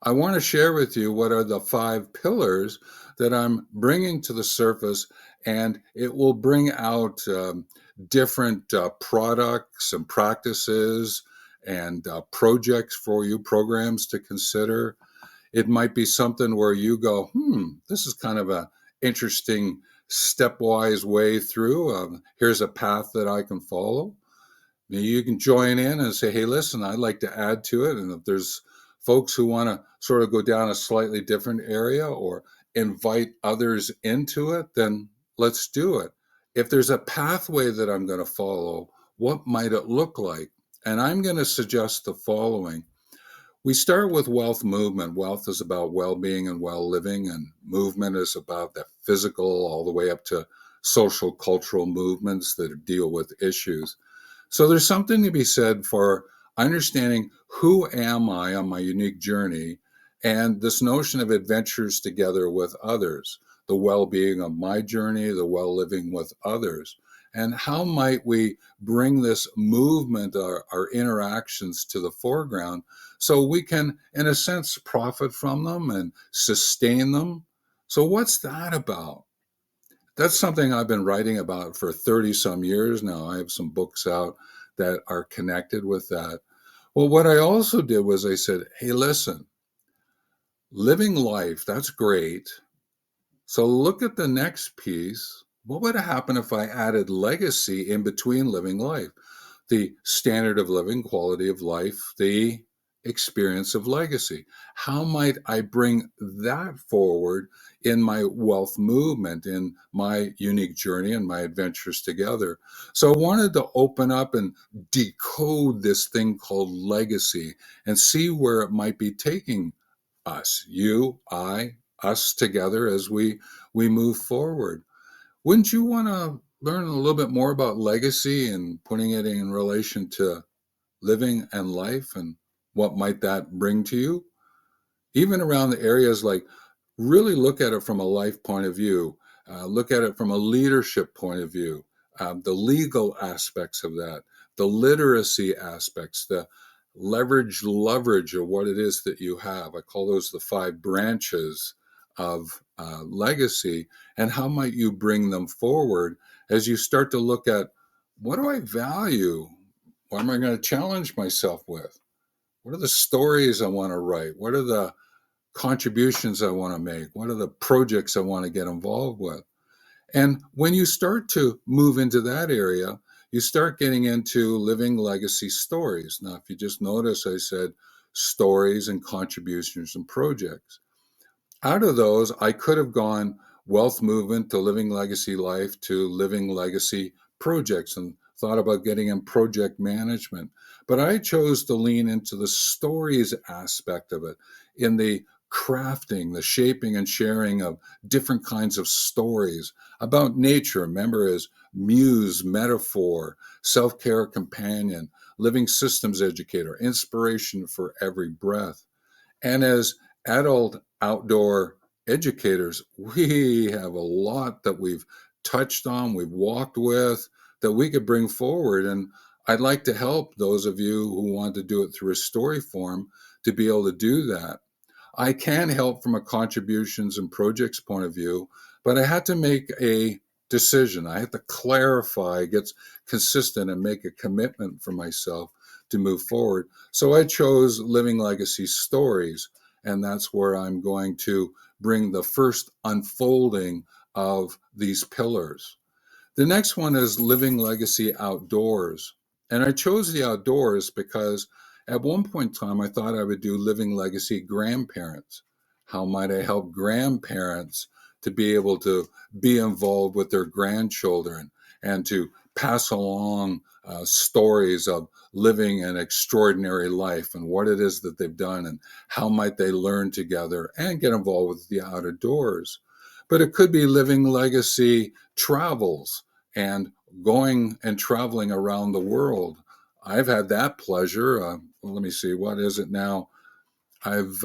I want to share with you what are the 5 pillars that I'm bringing to the surface, and it will bring out different products and practices and projects for you, programs to consider. It might be something where you go, this is kind of a interesting stepwise way through. Here's a path that I can follow. You can join in and say, hey, listen, I'd like to add to it. And if there's folks who want to sort of go down a slightly different area or invite others into it, then let's do it. If there's a pathway that I'm going to follow, what might it look like? And I'm going to suggest the following. We start with wealth movement. Wealth is about well-being and well-living, and movement is about the physical all the way up to social, cultural movements that deal with issues. So there's something to be said for understanding who am I on my unique journey, and this notion of adventures together with others, the well-being of my journey, the well-living with others. And how might we bring this movement, our interactions to the foreground so we can, in a sense, profit from them and sustain them? So, what's that about? That's something I've been writing about for 30 some years now. I have some books out that are connected with that. Well, what I also did was I said, hey, listen, living life, that's great. So look at the next piece. What would happen if I added legacy in between living life? The standard of living, quality of life, the experience of legacy. How might I bring that forward in my wealth movement, in my unique journey and my adventures together? So I wanted to open up and decode this thing called legacy and see where it might be taking us, you, I, us together as we move forward. Wouldn't you want to learn a little bit more about legacy and putting it in relation to living and life and what might that bring to you? Even around the areas like really look at it from a life point of view, look at it from a leadership point of view, the legal aspects of that, the literacy aspects, the leverage of what it is that you have. I call those the 5 branches of legacy. And how might you bring them forward as you start to look at what do I value? What am I going to challenge myself with? What are the stories I want to write? What are the contributions I want to make? What are the projects I want to get involved with? And when you start to move into that area, you start getting into living legacy stories. Now, if you just notice, I said stories and contributions and projects. Out of those, I could have gone wealth movement to living legacy life to living legacy projects and thought about getting in project management. But I chose to lean into the stories aspect of it, in the crafting, the shaping and sharing of different kinds of stories about nature. Remember, as muse, metaphor, self care companion, living systems educator, inspiration for every breath. And as adult outdoor educators, we have a lot that we've touched on, we've walked with, that we could bring forward. And I'd like to help those of you who want to do it through a story form to be able to do that. I can help from a contributions and projects point of view, but I had to make a decision. I had to clarify, get consistent, and make a commitment for myself to move forward. So I chose Living Legacy Stories, and that's where I'm going to bring the first unfolding of these pillars. The next one is Living Legacy Outdoors. And I chose the outdoors because at one point in time, I thought I would do Living Legacy Grandparents. How might I help grandparents to be able to be involved with their grandchildren and to pass along stories of living an extraordinary life and what it is that they've done and how might they learn together and get involved with the outdoors. But it could be Living Legacy Travels and going and traveling around the world. I've had that pleasure. Well, let me see, what is it now? I've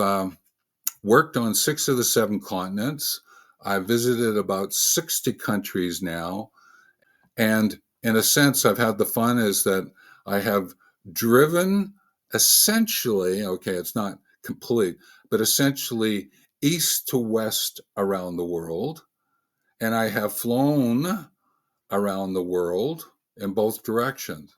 worked on 6 of the 7 continents. I've visited about 60 countries now. And in a sense, I've had the fun is that I have driven essentially, okay, it's not complete, but essentially east to west around the world. And I have flown around the world in both directions.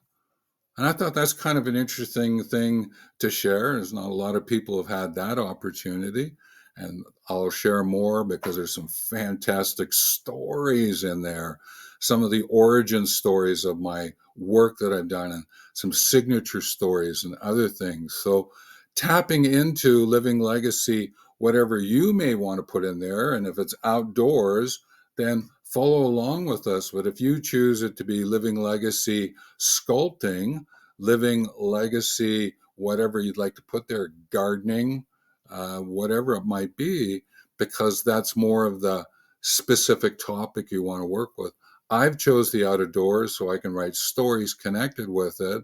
And I thought that's kind of an interesting thing to share. There's not a lot of people have had that opportunity. And I'll share more because there's some fantastic stories in there. Some of the origin stories of my work that I've done, and some signature stories and other things. So tapping into living legacy, whatever you may want to put in there. And if it's outdoors, then follow along with us. But if you choose it to be living legacy sculpting, living legacy, whatever you'd like to put there, gardening, whatever it might be, because that's more of the specific topic you want to work with. I've chose the outdoors so I can write stories connected with it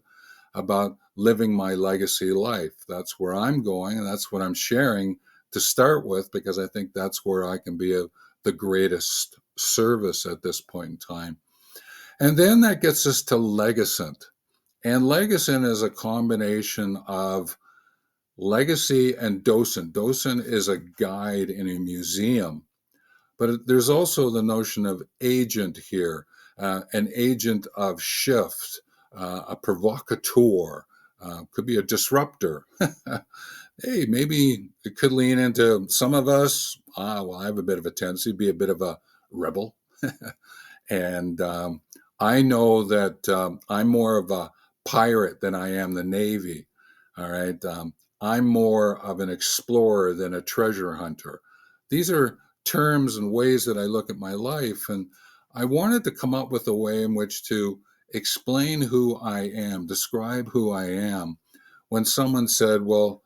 about living my legacy life. That's where I'm going, and that's what I'm sharing to start with, because I think that's where I can be the greatest service at this point in time. And then that gets us to Legacent. And Legacent is a combination of legacy and docent. Docent is a guide in a museum, but there's also the notion of agent here, an agent of shift, a provocateur, could be a disruptor. Hey, maybe it could lean into some of us. Well, I have a bit of a tendency to be a bit of a rebel. And I know that I'm more of a pirate than I am the Navy. All right. I'm more of an explorer than a treasure hunter. These are terms and ways that I look at my life. And I wanted to come up with a way in which to explain who I am, describe who I am. When someone said, well,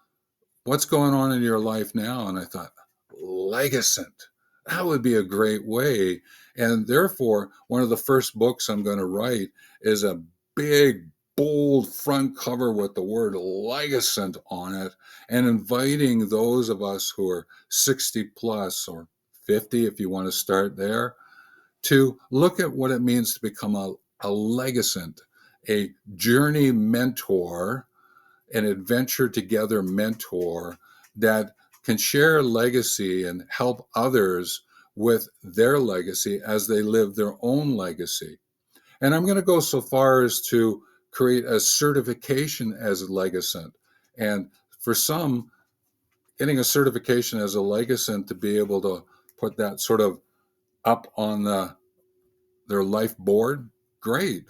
what's going on in your life now? And I thought, Legacent. That would be a great way. And therefore, one of the first books I'm going to write is a big, bold front cover with the word Legacent on it, and inviting those of us who are 60 plus or 50, if you want to start there, to look at what it means to become a Legacent, a journey mentor, an adventure together mentor that can share legacy and help others with their legacy as they live their own legacy. And I'm going to go so far as to create a certification as a Legacent. And for some, getting a certification as a Legacent to be able to put that sort of up on their life board, great.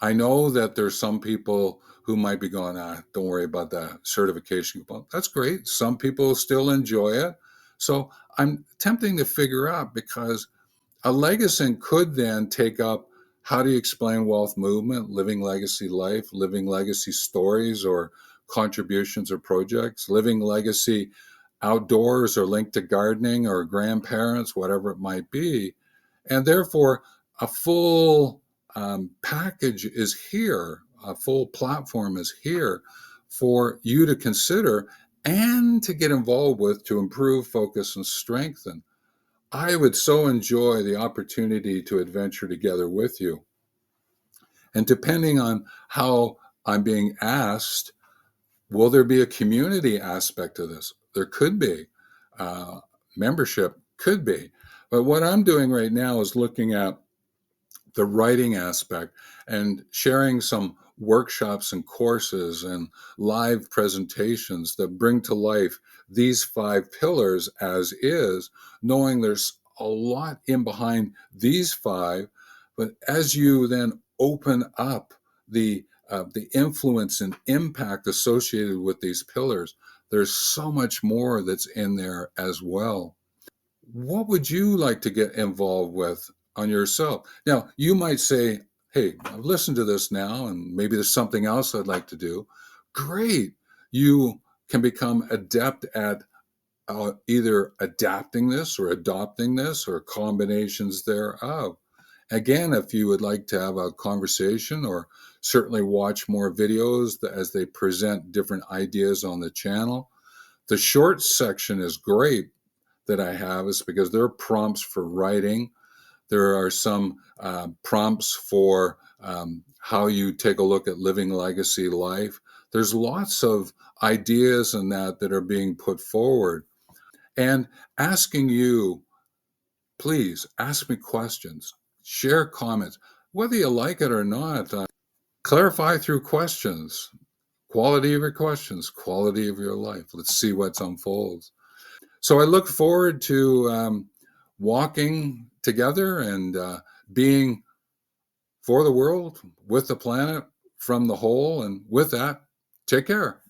I know that there's some people who might be going, don't worry about that certification. Well, that's great. Some people still enjoy it. So I'm attempting to figure out, because a Legacent could then take up, how do you explain wealth movement, living legacy life, living legacy stories or contributions or projects, living legacy outdoors or linked to gardening or grandparents, whatever it might be. And therefore, a full package is here, a full platform is here for you to consider and to get involved with to improve, focus, and strengthen. I would so enjoy the opportunity to adventure together with you. And depending on how I'm being asked, will there be a community aspect to this? There could be. Membership could be. But what I'm doing right now is looking at the writing aspect and sharing some workshops and courses and live presentations that bring to life these 5 pillars as is, knowing there's a lot in behind these 5. But as you then open up the influence and impact associated with these pillars, there's so much more that's in there as well. What would you like to get involved with on yourself? Now, you might say, hey, I've listened to this now, and maybe there's something else I'd like to do. Great. You can become adept at either adapting this or adopting this or combinations thereof. Again, if you would like to have a conversation or certainly watch more videos as they present different ideas on the channel, the short section is great that I have, is because there are prompts for writing. There are some prompts for how you take a look at living legacy life. There's lots of ideas and that are being put forward. And asking you, please ask me questions, share comments, whether you like it or not. Clarify through questions, quality of your questions, quality of your life. Let's see what unfolds. So I look forward to walking together and being for the world, with the planet, from the whole. And with that, take care.